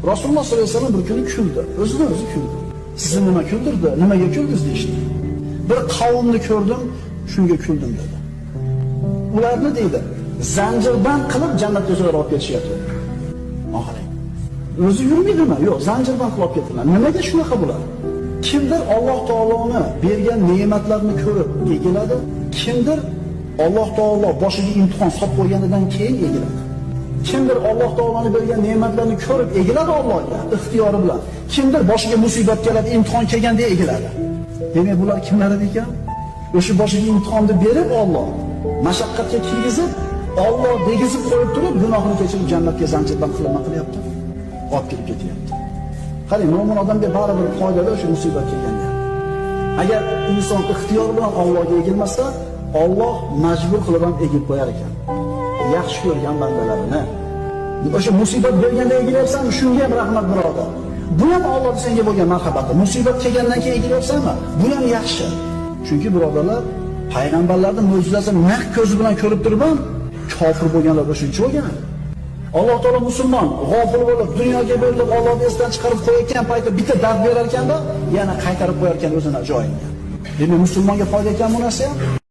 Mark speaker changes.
Speaker 1: Rasululloh sollallohu alayhi vasallam bir kuni kuldi. O'zidan o'zi kuldi. Sizni nima kuldirdi? Nimaga kuldingiz deyishdi. Bir qavmni ko'rdim, shunga kuldim dedi. Ularni deydi, zanjirdan qilib jannatga olib ketishyapti. Oxiri. O'zi yurmaydimi? Yo'q, zanjirdan qilib ketdilar. Nimaga shunaqa bo'ladi? Kimdir Alloh taoloni bergan ne'matlarni ko'rib egiladi, kimdir Alloh taolo boshiga imtihon solib qo'yganidan keyin egiladi. Kimdir Alloh taoloni bergan ne'matlarni ko'rib egiladi Allohga ixtiyori bilan. Kimdir boshiga musibat keladi, imtihon kelganda egiladi. Demak, bular kimlar ekan? O'sha boshiga imtihonni berib Alloh mashaqqatga kirgizib, Alloh degizib qo'yib turib, gunohini kechirib jannatga zanjirdan qilma qilyapti. Olib kirib ketyapti. Qarang, mo'min odamga baribir foydali o'sha musibat kelganda. Agar inson ixtiyor bilan Allohga egilmasa, Alloh majbur qilib ham egib qo'yar ekan. Yaxshi ko'rgan bandalarini. O'sha musibat berganda egilyapsanmi? Shunga ham rahmat birodar. Bu ham Alloh senga bo'lgan marhabati. Musibat kelgandan keyin egilyapsanmi? Bu ham yaxshi. Chunki birodarlar, payg'ambarlarning mo'jizasini naq ko'zi bilan ko'rib turib ham kofir bo'lganlar shuncha bo'lgan. Alloh taolo musulmon g'ofil bo'lib dunyoga berilib Allohni esdan chiqarib qo'yayotgan paytda bitta dard berar ekanda, yana qaytarib qo'yar ekan o'zini joyiga. Demak, musulmonga foyda ekan bu narsa ham.